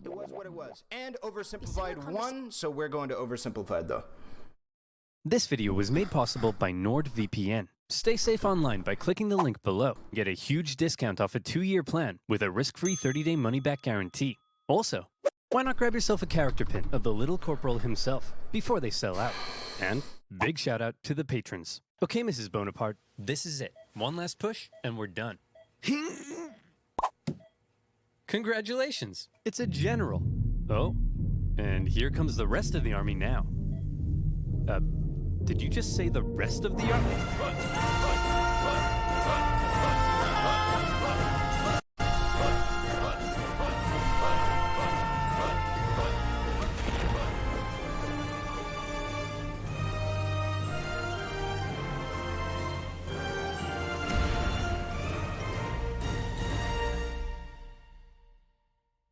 It was what it was. And oversimplified won, so we're going to oversimplified though. This video was made possible by NordVPN. Stay safe online by clicking the link below. Get a huge discount off a 2-year plan with a risk-free 30-day money-back guarantee. Also, why not grab yourself a character pin of the Little Corporal himself before they sell out? And big shout out to the patrons. Okay, Mrs. Bonaparte, this is it. One last push and we're done. Congratulations, it's a general. Oh, and here comes the rest of the army now. Did you just say the rest of the army?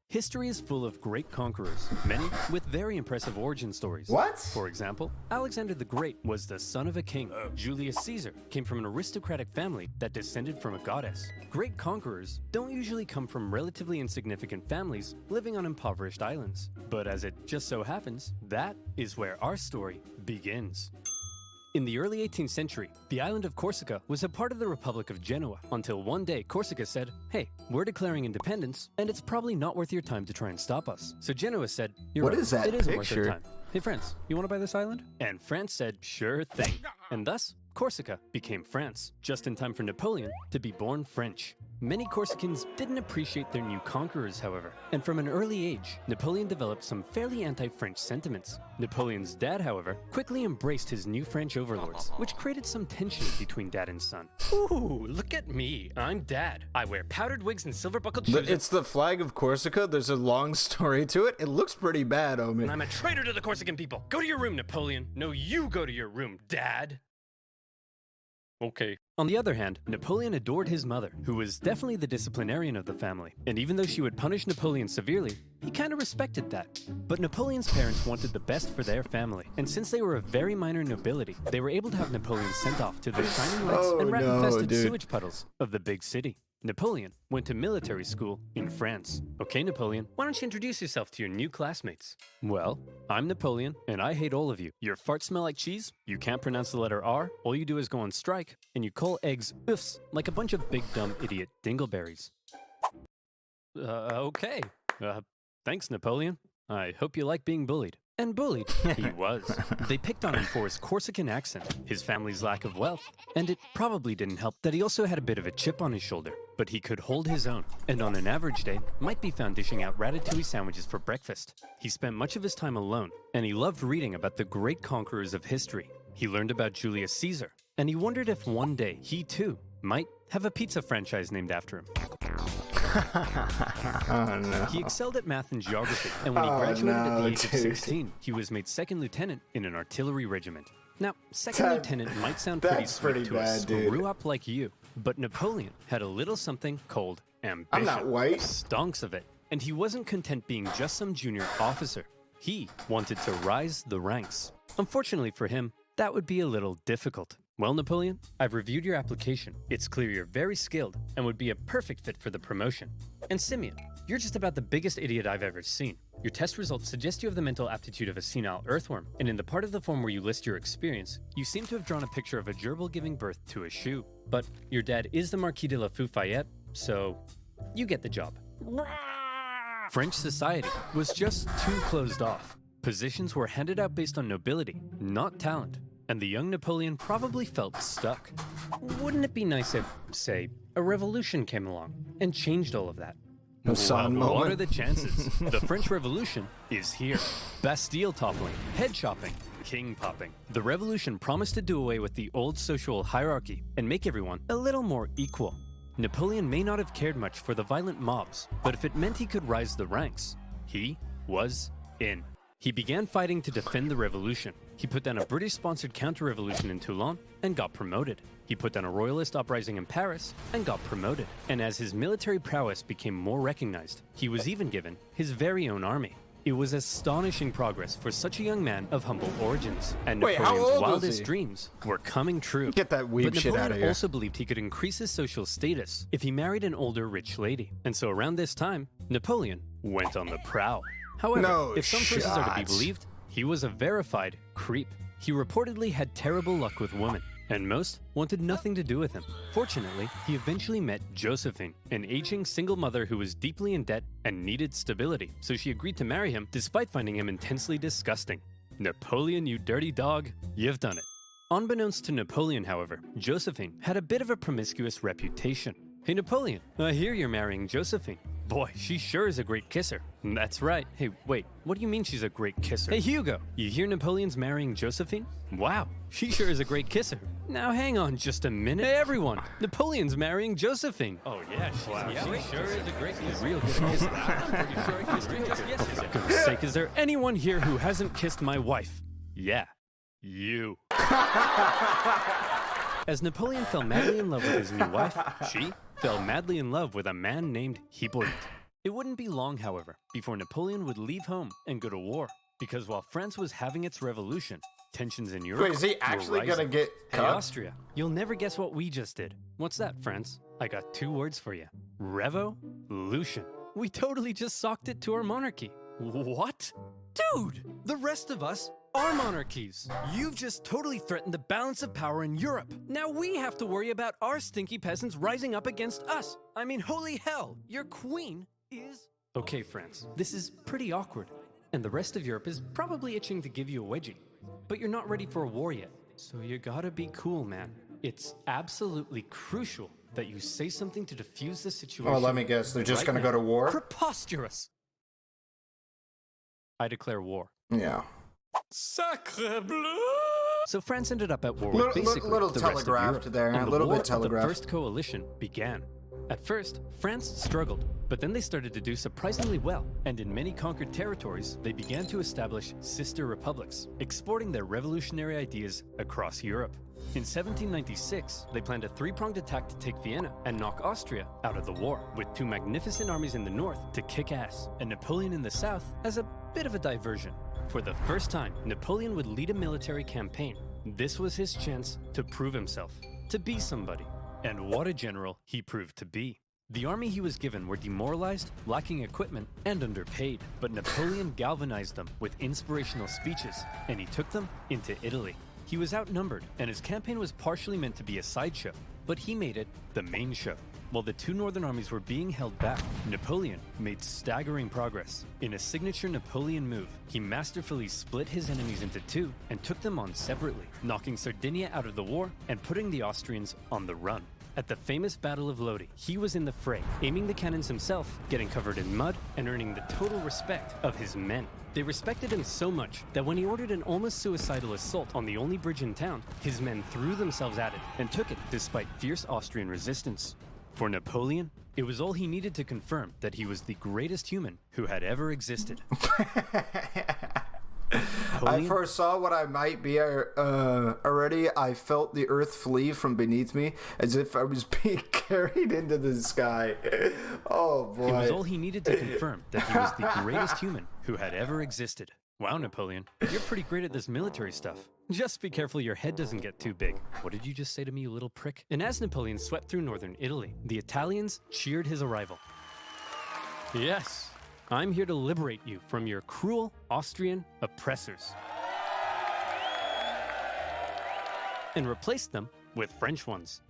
History is full of great conquerors, many with very impressive origin stories. What? For example, Alexander the Great was the son of a king. Julius Caesar came from an aristocratic family that descended from a goddess. Great conquerors don't usually come from relatively insignificant families living on impoverished islands. But as it just so happens, that is where our story begins. In the early 18th century, the island of Corsica was a part of the Republic of Genoa, until one day Corsica said, hey, we're declaring independence, and it's probably not worth your time to try and stop us. So Genoa said, you're what right, is that it isn't picture? worth your time. Hey France, you want to buy this island? And France said, sure thing. And thus, Corsica became France, just in time for Napoleon to be born French. Many Corsicans didn't appreciate their new conquerors, however, and from an early age, Napoleon developed some fairly anti-French sentiments. Napoleon's dad, however, quickly embraced his new French overlords, which created some tension between dad and son. Ooh, look at me, I'm dad. I wear powdered wigs and silver-buckled shoes. It's the flag of Corsica. There's a long story to it. It looks pretty bad, Omi. And I'm a traitor to the Corsican people. Go to your room, Napoleon. No, you go to your room, Dad. Okay. On the other hand, Napoleon adored his mother, who was definitely the disciplinarian of the family. And even though she would punish Napoleon severely, he kind of respected that. But Napoleon's parents wanted the best for their family. And since they were a very minor nobility, they were able to have Napoleon sent off to the shining lights and rat-infested sewage puddles of the big city. Napoleon went to military school in France. Okay, Napoleon, why don't you introduce yourself to your new classmates? Well, I'm Napoleon, and I hate all of you. Your farts smell like cheese, you can't pronounce the letter R, all you do is go on strike, and you call eggs oofs like a bunch of big dumb idiot dingleberries. Okay. Thanks, Napoleon. I hope you like being bullied. And bullied he was. They picked on him for his Corsican accent, his family's lack of wealth, and it probably didn't help that he also had a bit of a chip on his shoulder. But he could hold his own, and on an average day, might be found dishing out ratatouille sandwiches for breakfast. He spent much of his time alone, and he loved reading about the great conquerors of history. He learned about Julius Caesar, and he wondered if one day he too might have a pizza franchise named after him. Oh, no. He excelled at math and geography, and when he graduated at the age of 16, he was made second lieutenant in an artillery regiment. Now, second lieutenant might sound pretty sweet to a screw-up like you, but Napoleon had a little something called ambition. I'm not white. Stonks of it. And he wasn't content being just some junior officer. He wanted to rise the ranks. Unfortunately for him, that would be a little difficult. Well, Napoleon, I've reviewed your application. It's clear you're very skilled and would be a perfect fit for the promotion. And Simeon, you're just about the biggest idiot I've ever seen. Your test results suggest you have the mental aptitude of a senile earthworm, and in the part of the form where you list your experience, you seem to have drawn a picture of a gerbil giving birth to a shoe. But your dad is the Marquis de la Fufayette, so you get the job. French society was just too closed off. Positions were handed out based on nobility, not talent. And the young Napoleon probably felt stuck. Wouldn't it be nice if, say, a revolution came along and changed all of that? No sun What moment. are the chances? The French Revolution is here. Bastille toppling, head chopping, king popping. The revolution promised to do away with the old social hierarchy and make everyone a little more equal. Napoleon may not have cared much for the violent mobs, but if it meant he could rise the ranks, he was in. He began fighting to defend the revolution. He put down a British-sponsored counter-revolution in Toulon and got promoted. He put down a royalist uprising in Paris and got promoted. And as his military prowess became more recognized, he was even given his very own army. It was astonishing progress for such a young man of humble origins. And Wait, how old Napoleon's was wildest he? dreams were coming true. Get that weeb But shit Napoleon out of here. also believed he could increase his social status if he married an older rich lady. And so around this time, Napoleon went on the prowl. However, No if some sources are to be shots. believed, he was a verified creep. He reportedly had terrible luck with women, and most wanted nothing to do with him. Fortunately, he eventually met Josephine, an aging single mother who was deeply in debt and needed stability, so she agreed to marry him despite finding him intensely disgusting. Napoleon, you dirty dog, you've done it. Unbeknownst to Napoleon, however, Josephine had a bit of a promiscuous reputation. Hey Napoleon, I hear you're marrying Josephine. Boy, she sure is a great kisser. That's right. Hey, wait, what do you mean she's a great kisser? Hey Hugo, you hear Napoleon's marrying Josephine? Wow, she sure is a great kisser. Now hang on just a minute. Hey everyone, Napoleon's marrying Josephine. Oh yeah, she sure is a great kisser. Real good kisser. I'm pretty sure I kissed her yesterday. Oh, for goodness sake, is there anyone here who hasn't kissed my wife? Yeah, you. As Napoleon fell madly in love with his new wife, she fell madly in love with a man named Hippolyte. It wouldn't be long, however, before Napoleon would leave home and go to war, because while France was having its revolution, tensions in Europe Wait, is he actually gonna get Hey, cut? Austria, you'll never guess what we just did. What's that, France? I got 2 words for you. Revolution. We totally just socked it to our monarchy. What? Dude, the rest of us are monarchies. You've just totally threatened the balance of power in Europe. Now we have to worry about our stinky peasants rising up against us. I mean, holy hell, your queen is... Okay, France, this is pretty awkward. And the rest of Europe is probably itching to give you a wedgie. But you're not ready for a war yet. So you gotta be cool, man. It's absolutely crucial that you say something to defuse the situation. Oh, let me guess. They're just right gonna now. go to war? Preposterous! I declare war. Yeah. Sacre bleu! So France ended up at war Little- with basically little the rest of telegraphed Europe, there, and a the little war bit of the telegraphed. First Coalition began. At first, France struggled, but then they started to do surprisingly well, and in many conquered territories, they began to establish sister republics, exporting their revolutionary ideas across Europe. In 1796, they planned a 3-pronged attack to take Vienna and knock Austria out of the war, with 2 magnificent armies in the north to kick ass, and Napoleon in the south as a bit of a diversion. For the first time, Napoleon would lead a military campaign. This was his chance to prove himself, to be somebody. And what a general he proved to be. The army he was given were demoralized, lacking equipment, and underpaid. But Napoleon galvanized them with inspirational speeches, and he took them into Italy. He was outnumbered, and his campaign was partially meant to be a sideshow, but he made it the main show. While the 2 northern armies were being held back, Napoleon made staggering progress. In a signature Napoleon move, he masterfully split his enemies into 2 and took them on separately, knocking Sardinia out of the war and putting the Austrians on the run. At the famous Battle of Lodi, he was in the fray, aiming the cannons himself, getting covered in mud, and earning the total respect of his men. They respected him so much that when he ordered an almost suicidal assault on the only bridge in town, his men threw themselves at it and took it despite fierce Austrian resistance. For Napoleon, it was all he needed to confirm that he was the greatest human who had ever existed. I foresaw what I might be already. I felt the earth flee from beneath me as if I was being carried into the sky. Oh, boy. It was all he needed to confirm that he was the greatest human who had ever existed. Wow, Napoleon, you're pretty great at this military stuff. Just be careful your head doesn't get too big. What did you just say to me, you little prick? And as Napoleon swept through northern Italy, the Italians cheered his arrival. Yes, I'm here to liberate you from your cruel Austrian oppressors. And replace them with French ones.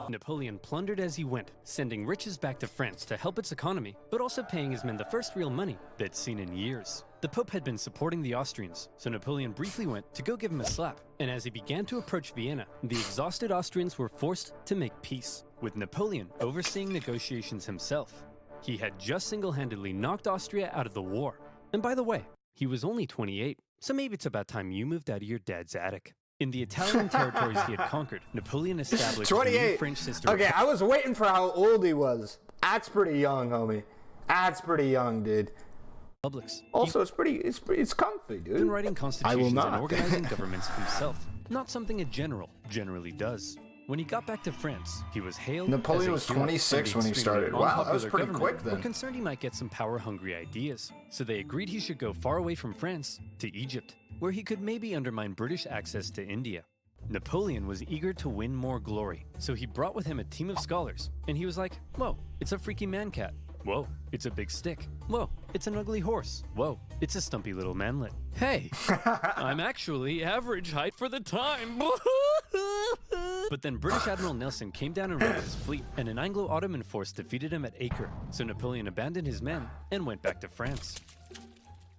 Napoleon plundered as he went, sending riches back to France to help its economy, but also paying his men the first real money they'd seen in years. The Pope had been supporting the Austrians, so Napoleon briefly went to go give him a slap. And as he began to approach Vienna, the exhausted Austrians were forced to make peace, with Napoleon overseeing negotiations himself. He had just single-handedly knocked Austria out of the war. And by the way, he was only 28, so maybe it's about time you moved out of your dad's attic. In the Italian territories he had conquered, Napoleon established a new 28. French sister. Okay, I was waiting for how old he was. That's pretty young, homie. That's pretty young, dude. Republics. Also, it's comfy, dude. He's been writing constitutions not. and organizing governments himself. Not something a general generally does. When he got back to France, he was hailed Napoleon as a was hero, 26 and when he the started. extremely Wow, that was unpopular pretty government quick then. were concerned he might get some power-hungry ideas, so they agreed he should go far away from France to Egypt, where he could maybe undermine British access to India. Napoleon was eager to win more glory, so he brought with him a team of scholars, and he was like, whoa, it's a freaky man cat. Whoa, it's a big stick. Whoa, it's an ugly horse. Whoa, it's a stumpy little manlet. Hey, I'm actually average height for the time. But then British Admiral Nelson came down and routed his fleet, and an Anglo-Ottoman force defeated him at Acre. So Napoleon abandoned his men and went back to France.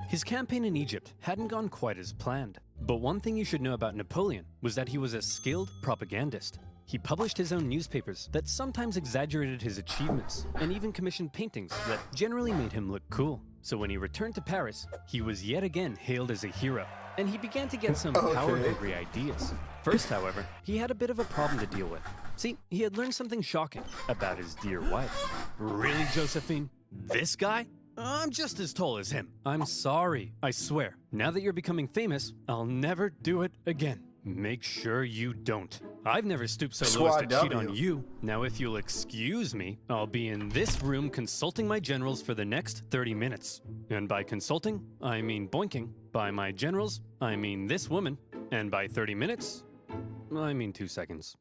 His campaign in Egypt hadn't gone quite as planned. But one thing you should know about Napoleon was that he was a skilled propagandist. He published his own newspapers that sometimes exaggerated his achievements, and even commissioned paintings that generally made him look cool. So when he returned to Paris, he was yet again hailed as a hero, and he began to get some power-hungry ideas. First, however, he had a bit of a problem to deal with. See, he had learned something shocking about his dear wife. Really, Josephine? This guy? I'm just as tall as him. I'm sorry, I swear. Now that you're becoming famous, I'll never do it again. Make sure you don't. I've never stooped so low as to cheat on you. Now, if you'll excuse me, I'll be in this room consulting my generals for the next 30 minutes. And by consulting, I mean boinking. By my generals, I mean this woman. And by 30 minutes, I mean 2 seconds.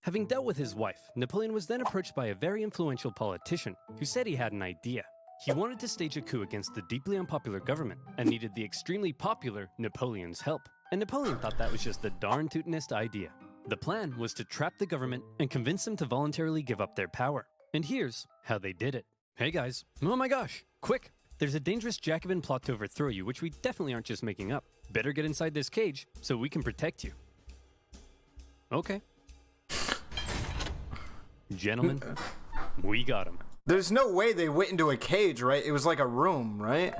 Having dealt with his wife, Napoleon was then approached by a very influential politician who said he had an idea. He wanted to stage a coup against the deeply unpopular government and needed the extremely popular Napoleon's help. And Napoleon thought that was just the darn tootinest idea. The plan was to trap the government and convince them to voluntarily give up their power. And here's how they did it. Hey guys, oh my gosh, quick! There's a dangerous Jacobin plot to overthrow you, which we definitely aren't just making up. Better get inside this cage so we can protect you. Okay. Gentlemen, we got him. There's no way they went into a cage, right? It was like a room, right?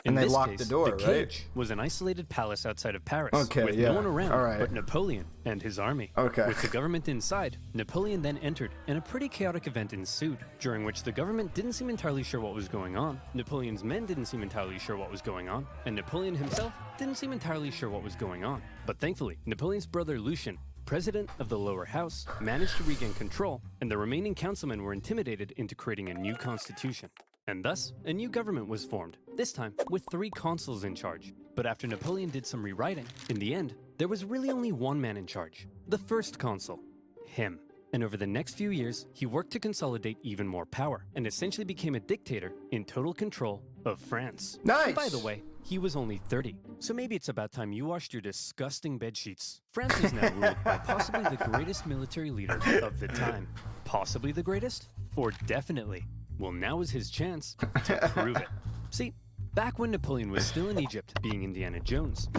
And they locked the door, right? The cage was an isolated palace outside of Paris, with no one around but Napoleon and his army. With the government inside, Napoleon then entered, and a pretty chaotic event ensued, during which the government didn't seem entirely sure what was going on, Napoleon's men didn't seem entirely sure what was going on, and Napoleon himself didn't seem entirely sure what was going on. But thankfully, Napoleon's brother Lucien, president of the lower house, managed to regain control, and the remaining councilmen were intimidated into creating a new constitution. And thus, a new government was formed, this time with 3 consuls in charge. But after Napoleon did some rewriting, in the end, there was really only one man in charge, the first consul, him. And over the next few years, he worked to consolidate even more power, and essentially became a dictator in total control of France. Nice! And by the way, he was only 30, so maybe it's about time you washed your disgusting bedsheets. France is now ruled by possibly the greatest military leader of the time. Possibly the greatest? Or definitely? Well, now is his chance to prove it. See, back when Napoleon was still in Egypt, being Indiana Jones.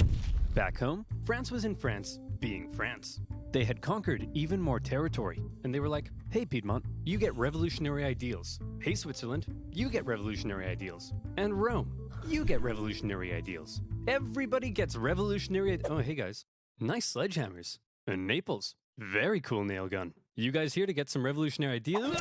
Back home, France was in France, being France. They had conquered even more territory, and they were like, hey Piedmont, you get revolutionary ideals. Hey Switzerland, you get revolutionary ideals. And Rome, you get revolutionary ideals. Everybody gets revolutionary oh hey guys, nice sledgehammers. And Naples, very cool nail gun. You guys here to get some revolutionary ideals?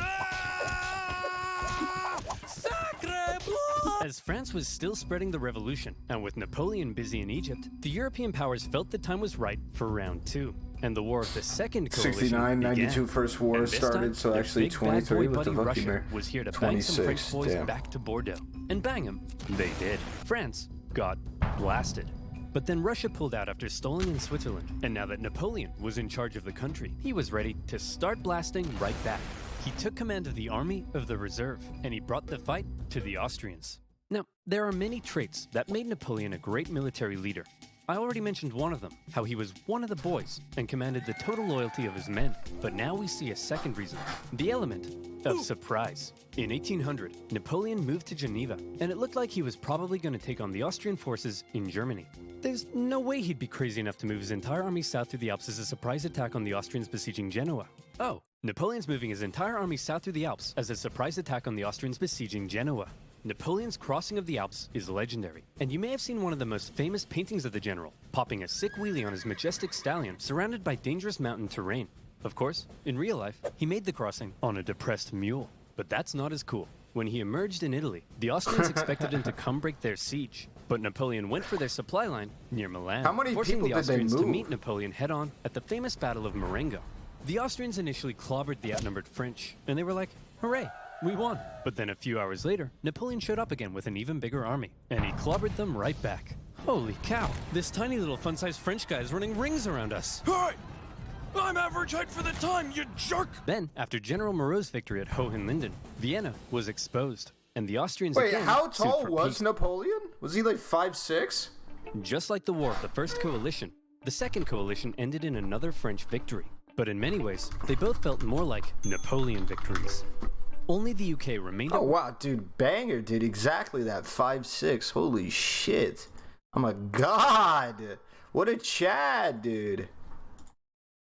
As France was still spreading the revolution, and with Napoleon busy in Egypt, the European powers felt the time was right for round 2. And the war of the second coalition 69, 92 began. First war started, so actually 23 with the Russia was here to bang some French boys back to Bordeaux. And bang them, they did. France got blasted. But then Russia pulled out after stalling in Switzerland, and now that Napoleon was in charge of the country, he was ready to start blasting right back. He took command of the Army of the Reserve, and he brought the fight to the Austrians. Now, there are many traits that made Napoleon a great military leader. I already mentioned one of them, how he was one of the boys and commanded the total loyalty of his men. But now we see a second reason, the element of surprise. In 1800, Napoleon moved to Geneva, and it looked like he was probably going to take on the Austrian forces in Germany. There's no way he'd be crazy enough to move his entire army south through the Alps as a surprise attack on the Austrians besieging Genoa. Oh, Napoleon's moving his entire army south through the Alps as a surprise attack on the Austrians besieging Genoa. Napoleon's crossing of the Alps is legendary, and you may have seen one of the most famous paintings of the general, popping a sick wheelie on his majestic stallion surrounded by dangerous mountain terrain. Of course, in real life, he made the crossing on a depressed mule. But that's not as cool. When he emerged in Italy, the Austrians expected him to come break their siege, but Napoleon went for their supply line near Milan, forcing the Austrians to meet Napoleon head-on at the famous Battle of Marengo. The Austrians initially clobbered the outnumbered French, and they were like, hooray! We won. But then a few hours later, Napoleon showed up again with an even bigger army, and he clobbered them right back. Holy cow, this tiny little fun-sized French guy is running rings around us. Hey! I'm average height for the time, you jerk! Then, after General Moreau's victory at Hohenlinden, Vienna was exposed, and the Austrians Wait, again how sued tall for was peace. Napoleon? Was he like 5'6"? Just like the War of the First Coalition, the Second Coalition ended in another French victory. But in many ways, they both felt more like Napoleon victories. Only the UK remained Oh wow, dude, banger, dude, exactly that, 5'6". Holy shit. Oh my god. What a Chad, dude.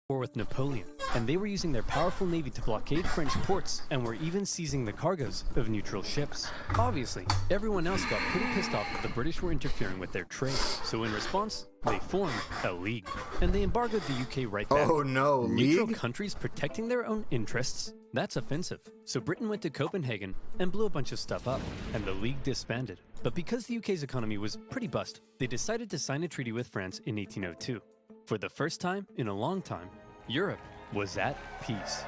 war with Napoleon, and they were using their powerful navy to blockade French ports and were even seizing the cargoes of neutral ships. Obviously, everyone else got pretty pissed off that the British were interfering with their trade, so in response, they formed a league, and they embargoed the UK right back. Oh no, Neutral league? countries protecting their own interests? That's offensive. So Britain went to Copenhagen and blew a bunch of stuff up, and the league disbanded. But because the UK's economy was pretty bust, they decided to sign a treaty with France in 1802. For the first time in a long time, Europe was at peace.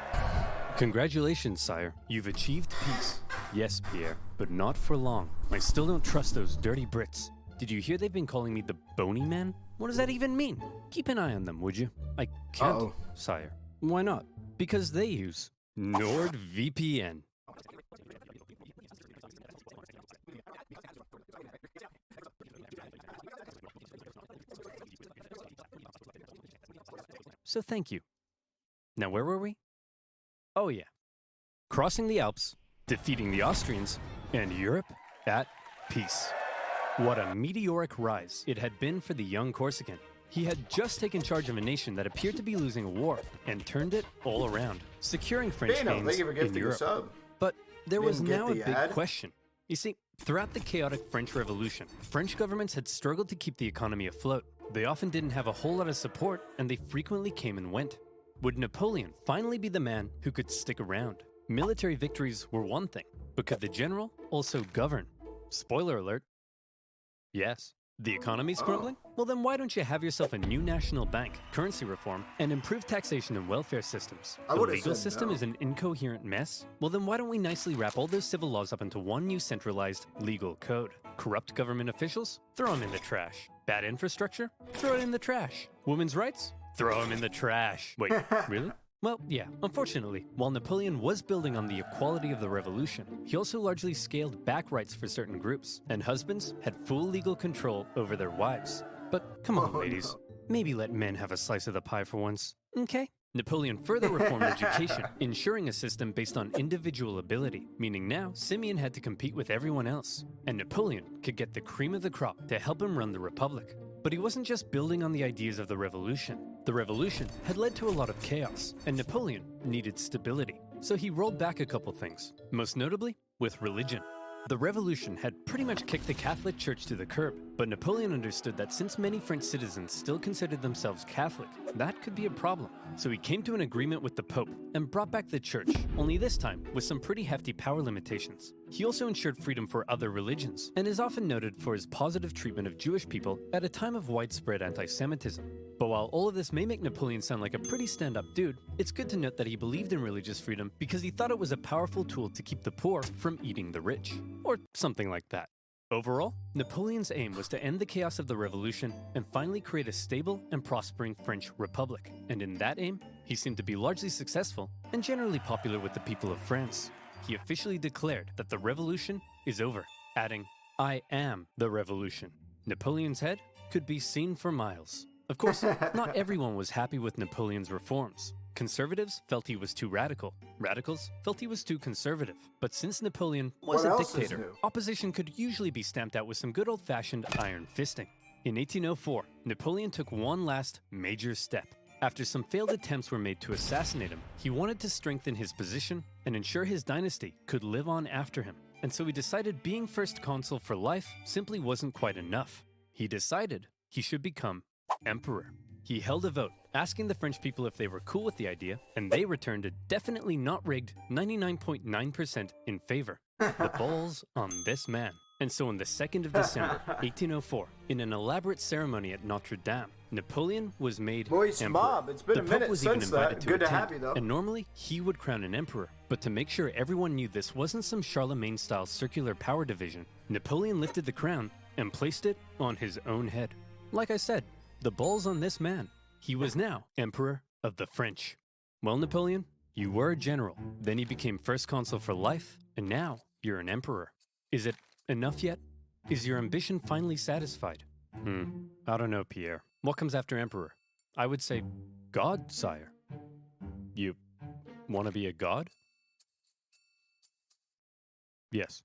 Congratulations, sire. You've achieved peace. Yes, Pierre, but not for long. I still don't trust those dirty Brits. Did you hear they've been calling me the Bony Man? What does that even mean? Keep an eye on them, would you? I can't, Uh-oh. sire. Why not? Because they use NordVPN. So thank you. Now where were we? Oh yeah. Crossing the Alps, defeating the Austrians, and Europe at peace. What a meteoric rise it had been for the young Corsican. He had just taken charge of a nation that appeared to be losing a war and turned it all around, securing French Bano, gains thank you for in gifting a Europe. sub. But there was Didn't get now a the big ad. question. You see, throughout the chaotic French Revolution, French governments had struggled to keep the economy afloat. They often didn't have a whole lot of support, and they frequently came and went. Would Napoleon finally be the man who could stick around? Military victories were one thing, but could the general also govern? Spoiler alert. Yes. The economy's crumbling? Well then why don't you have yourself a new national bank, currency reform, and improved taxation and welfare systems? I The would've legal said system no. is an incoherent mess? Well then why don't we nicely wrap all those civil laws up into one new centralized legal code? Corrupt government officials? Throw them in the trash. Bad infrastructure? Throw it in the trash. Women's rights? Throw them in the trash. Wait, really? Well, yeah, unfortunately, while Napoleon was building on the equality of the revolution, he also largely scaled back rights for certain groups, and husbands had full legal control over their wives. But come on, Oh, ladies, no. maybe let men have a slice of the pie for once, okay? Napoleon further reformed education, ensuring a system based on individual ability, meaning now Simeon had to compete with everyone else, and Napoleon could get the cream of the crop to help him run the republic. But he wasn't just building on the ideas of the revolution. The revolution had led to a lot of chaos, and Napoleon needed stability. So he rolled back a couple things, most notably with religion. The revolution had pretty much kicked the Catholic Church to the curb, but Napoleon understood that since many French citizens still considered themselves Catholic, that could be a problem. So he came to an agreement with the Pope and brought back the Church, only this time with some pretty hefty power limitations. He also ensured freedom for other religions, and is often noted for his positive treatment of Jewish people at a time of widespread anti-Semitism. But while all of this may make Napoleon sound like a pretty stand-up dude, it's good to note that he believed in religious freedom because he thought it was a powerful tool to keep the poor from eating the rich. Or something like that. Overall, Napoleon's aim was to end the chaos of the revolution and finally create a stable and prospering French republic. And in that aim, he seemed to be largely successful and generally popular with the people of France. He officially declared that the revolution is over, adding, "I am the revolution." Napoleon's head could be seen for miles. Of course, not everyone was happy with Napoleon's reforms. Conservatives felt he was too radical. Radicals felt he was too conservative. But since Napoleon was What a else is dictator, new? opposition could usually be stamped out with some good old-fashioned iron fisting. In 1804, Napoleon took one last major step. After some failed attempts were made to assassinate him, he wanted to strengthen his position and ensure his dynasty could live on after him. And so he decided being first consul for life simply wasn't quite enough. He decided he should become emperor. He held a vote, asking the French people if they were cool with the idea, and they returned a definitely not rigged 99.9% in favor. The ball's on this man. And so on the 2nd of December, 1804, in an elaborate ceremony at Notre Dame, Napoleon was made Moist emperor. mob, it's been The a Pope minute was even since invited that. to Good to attend, have you, though. and normally he would crown an emperor. But to make sure everyone knew this wasn't some Charlemagne-style circular power division, Napoleon lifted the crown and placed it on his own head. Like I said, the ball's on this man. He was now Emperor of the French. Well, Napoleon, you were a general, then you became first consul for life, and now you're an emperor. Is it enough yet? Is your ambition finally satisfied? I don't know, Pierre. What comes after emperor? I would say god, sire. You want to be a god? Yes.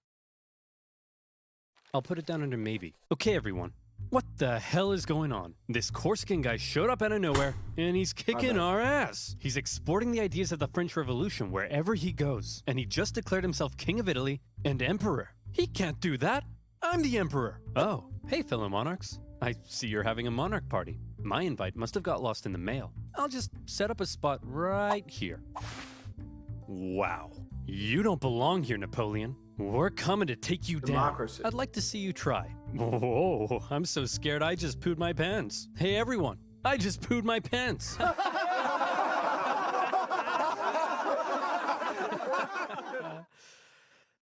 I'll put it down under maybe. Okay, everyone. What the hell is going on? This Corsican guy showed up out of nowhere, and he's kicking our ass. He's exporting the ideas of the French Revolution wherever he goes, and he just declared himself king of Italy and emperor. He can't do that. I'm the emperor. Oh, hey, fellow monarchs. I see you're having a monarch party. My invite must have got lost in the mail. I'll just set up a spot right here. Wow. You don't belong here, Napoleon. We're coming to take you Democracy. down. I'd like to see you try. Whoa, I'm so scared I just pooed my pants. Hey, everyone, I just pooed my pants.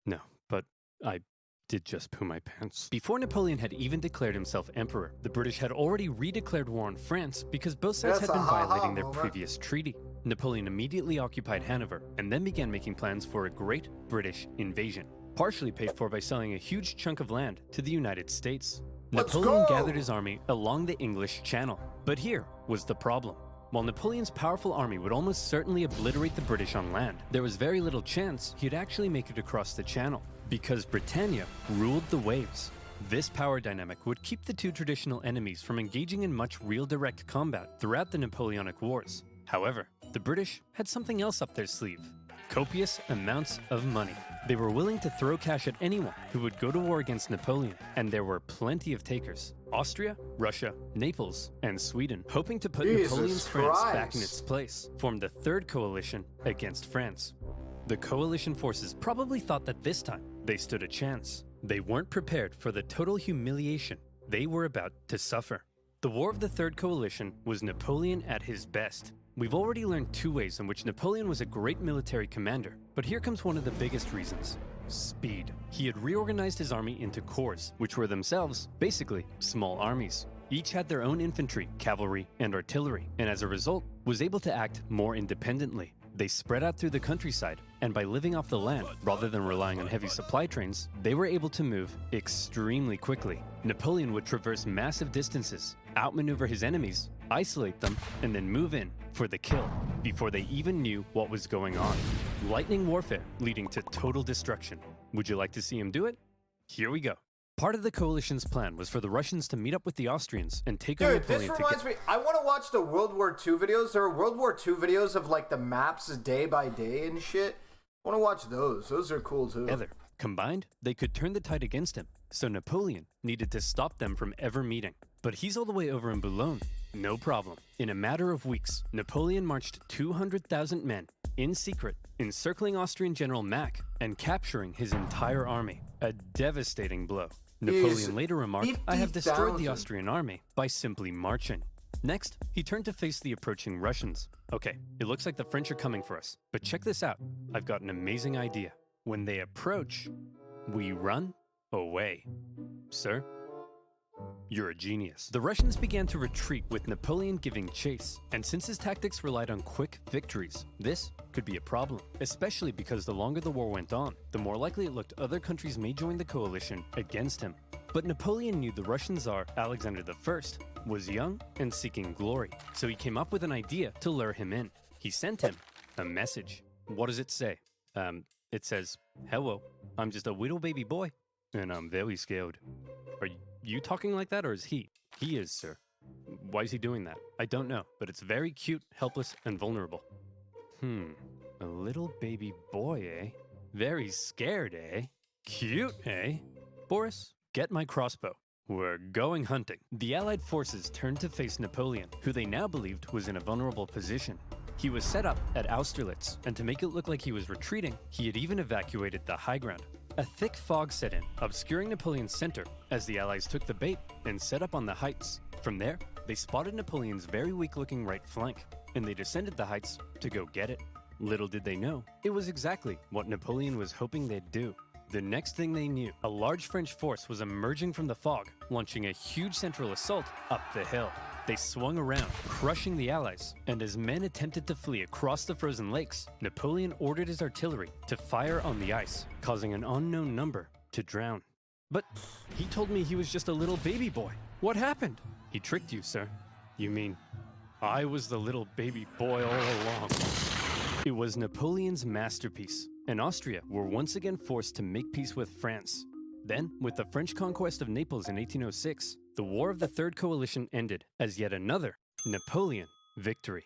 No, but I did just poo my pants. Before Napoleon had even declared himself emperor, the British had already redeclared war on France because both sides had been violating their previous treaty. Napoleon immediately occupied Hanover and then began making plans for a great British invasion, partially paid for by selling a huge chunk of land to the United States. Napoleon gathered his army along the English Channel, but here was the problem. While Napoleon's powerful army would almost certainly obliterate the British on land, there was very little chance he'd actually make it across the Channel, because Britannia ruled the waves. This power dynamic would keep the two traditional enemies from engaging in much real direct combat throughout the Napoleonic Wars. However, the British had something else up their sleeve: copious amounts of money. They were willing to throw cash at anyone who would go to war against Napoleon, and there were plenty of takers. Austria, Russia, Naples, and Sweden, hoping to put Napoleon's France back in its place, formed the Third Coalition against France. The coalition forces probably thought that this time they stood a chance. They weren't prepared for the total humiliation they were about to suffer. The War of the Third Coalition was Napoleon at his best. We've already learned two ways in which Napoleon was a great military commander, but here comes one of the biggest reasons: speed. He had reorganized his army into corps, which were themselves basically small armies. Each had their own infantry, cavalry, and artillery, and as a result, was able to act more independently. They spread out through the countryside, and by living off the land rather than relying on heavy supply trains, they were able to move extremely quickly. Napoleon would traverse massive distances, outmaneuver his enemies, isolate them, and then move in for the kill before they even knew what was going on. Lightning warfare leading to total destruction. Would you like to see him do it? Here we go. Part of the coalition's plan was for the Russians to meet up with the Austrians and take on Napoleon. Dude, this reminds me. I want to watch the World War II videos. There are World War II videos of like the maps day by day and shit. I want to watch those. Those are cool too. Together, combined, they could turn the tide against him. So Napoleon needed to stop them from ever meeting. But he's all the way over in Boulogne. No problem. In a matter of weeks, Napoleon marched 200,000 men in secret, encircling Austrian General Mack and capturing his entire army. A devastating blow. Napoleon later remarked, "I have destroyed the Austrian army by simply marching." Next, he turned to face the approaching Russians. Okay, it looks like the French are coming for us, but check this out. I've got an amazing idea. When they approach, we run away. Sir, you're a genius. The Russians began to retreat with Napoleon giving chase, and since his tactics relied on quick victories, this could be a problem, especially because the longer the war went on, the more likely it looked other countries may join the coalition against him. But Napoleon knew the Russian Tsar, Alexander I, was young and seeking glory, so he came up with an idea to lure him in. He sent him a message. What does it say? It says, "Hello, I'm just a little baby boy, and I'm very scared." Are you talking like that, or is he? He is, sir. Why is he doing that? I don't know, but it's very cute, helpless, and vulnerable. A little baby boy, eh? Very scared, eh? Cute, eh? Boris, get my crossbow. We're going hunting. The Allied forces turned to face Napoleon, who they now believed was in a vulnerable position. He was set up at Austerlitz, and to make it look like he was retreating, he had even evacuated the high ground. A thick fog set in, obscuring Napoleon's center as the Allies took the bait and set up on the heights. From there, they spotted Napoleon's very weak-looking right flank, and they descended the heights to go get it. Little did they know, it was exactly what Napoleon was hoping they'd do. The next thing they knew, a large French force was emerging from the fog, launching a huge central assault up the hill. they swung around, crushing the Allies, and as men attempted to flee across the frozen lakes, Napoleon ordered his artillery to fire on the ice, causing an unknown number to drown. But he told me he was just a little baby boy. What happened? He tricked you, sir. You mean I was the little baby boy all along? It was Napoleon's masterpiece, and Austria were once again forced to make peace with France. Then, with the French conquest of Naples in 1806, the War of the Third Coalition ended as yet another Napoleon victory.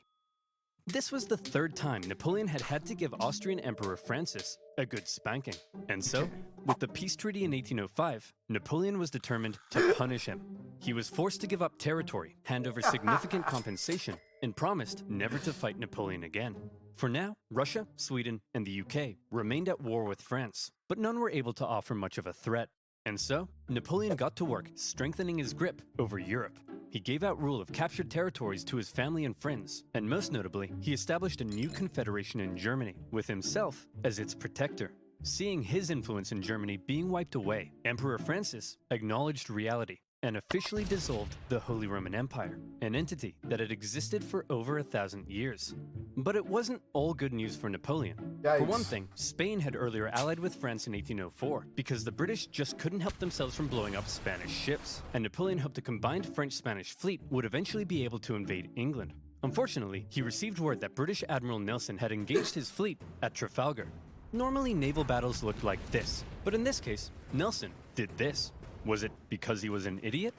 This was the third time Napoleon had had to give Austrian Emperor Francis a good spanking. And so, with the peace treaty in 1805, Napoleon was determined to punish him. He was forced to give up territory, hand over significant compensation, and promised never to fight Napoleon again. For now, Russia, Sweden, and the UK remained at war with France, but none were able to offer much of a threat. And so, Napoleon got to work strengthening his grip over Europe. He gave out rule of captured territories to his family and friends, and most notably, he established a new confederation in Germany, with himself as its protector. Seeing his influence in Germany being wiped away, Emperor Francis acknowledged reality and officially dissolved the Holy Roman Empire, an entity that had existed for over 1,000 years. But it wasn't all good news for Napoleon. Yikes. For one thing, Spain had earlier allied with France in 1804 because the British just couldn't help themselves from blowing up Spanish ships, and Napoleon hoped a combined French-Spanish fleet would eventually be able to invade England. Unfortunately, he received word that British Admiral Nelson had engaged his fleet at Trafalgar. Normally, naval battles looked like this, but in this case, Nelson did this. Was it because he was an idiot?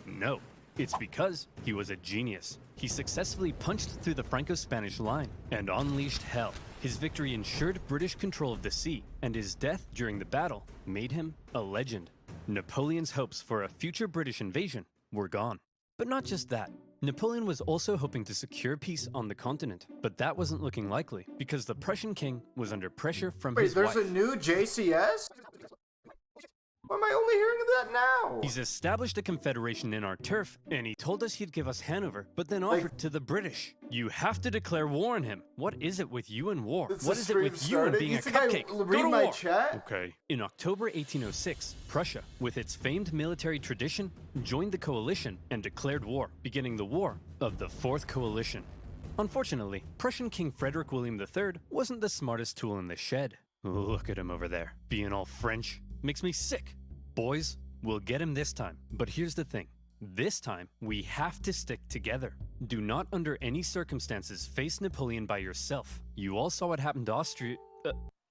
No, it's because he was a genius. He successfully punched through the Franco-Spanish line and unleashed hell. His victory ensured British control of the sea, and his death during the battle made him a legend. Napoleon's hopes for a future British invasion were gone. But not just that. Napoleon was also hoping to secure peace on the continent, but that wasn't looking likely because the Prussian king was under pressure from his wife. Wait, there's a new JCS? Why am I only hearing of that now? He's established a confederation in our turf, and he told us he'd give us Hanover, but then offered to the British. You have to declare war on him. What is it with you and war? What is it with you and being a cupcake? Go to war! Chat? Okay. In October 1806, Prussia, with its famed military tradition, joined the coalition and declared war, beginning the War of the Fourth Coalition. Unfortunately, Prussian King Frederick William III wasn't the smartest tool in the shed. Look at him over there, being all French. Makes me sick. Boys, we'll get him this time. But here's the thing. This time, we have to stick together. Do not under any circumstances face Napoleon by yourself. You all saw what happened to Austria.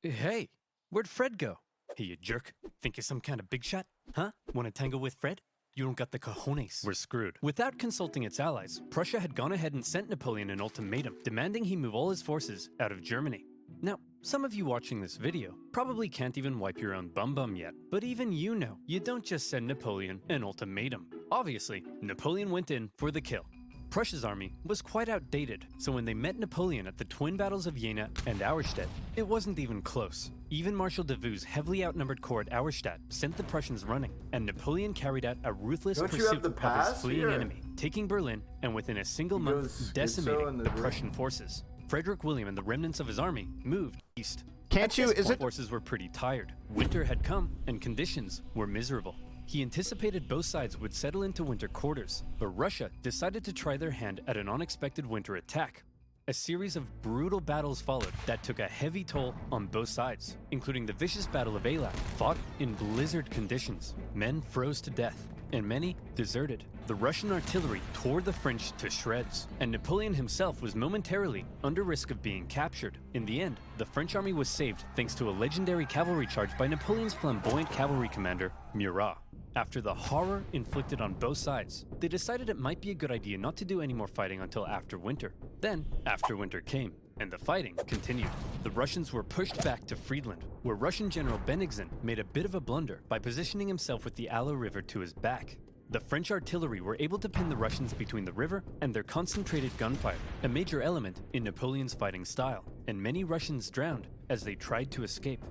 Hey, where'd Fred go? Hey, you jerk. Think you're some kind of big shot? Huh? Want to tangle with Fred? You don't got the cojones. We're screwed. Without consulting its allies, Prussia had gone ahead and sent Napoleon an ultimatum, demanding he move all his forces out of Germany. Now, some of you watching this video probably can't even wipe your own bum yet, but even you know you don't just send Napoleon an ultimatum. Obviously, Napoleon went in for the kill. Prussia's army was quite outdated, so when they met Napoleon at the twin battles of Jena and Auerstedt, it wasn't even close. Even Marshal Davout's heavily outnumbered corps at Auerstedt sent the Prussians running, and Napoleon carried out a ruthless pursuit of his fleeing enemy, taking Berlin, and within a single month decimating the Prussian forces. Frederick William and the remnants of his army moved east. Forces were pretty tired. Winter had come, and conditions were miserable. He anticipated both sides would settle into winter quarters, but Russia decided to try their hand at an unexpected winter attack. A series of brutal battles followed that took a heavy toll on both sides, including the vicious Battle of Eylau, fought in blizzard conditions. Men froze to death, and many deserted. The Russian artillery tore the French to shreds, and Napoleon himself was momentarily under risk of being captured. In the end, the French army was saved thanks to a legendary cavalry charge by Napoleon's flamboyant cavalry commander, Murat. After the horror inflicted on both sides, they decided it might be a good idea not to do any more fighting until after winter. Then, after winter came, and the fighting continued. The Russians were pushed back to Friedland, where Russian General Bennigsen made a bit of a blunder by positioning himself with the Aller River to his back. The French artillery were able to pin the Russians between the river and their concentrated gunfire, a major element in Napoleon's fighting style, and many Russians drowned as they tried to escape.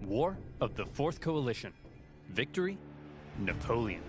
War of the Fourth Coalition. Victory, Napoleon.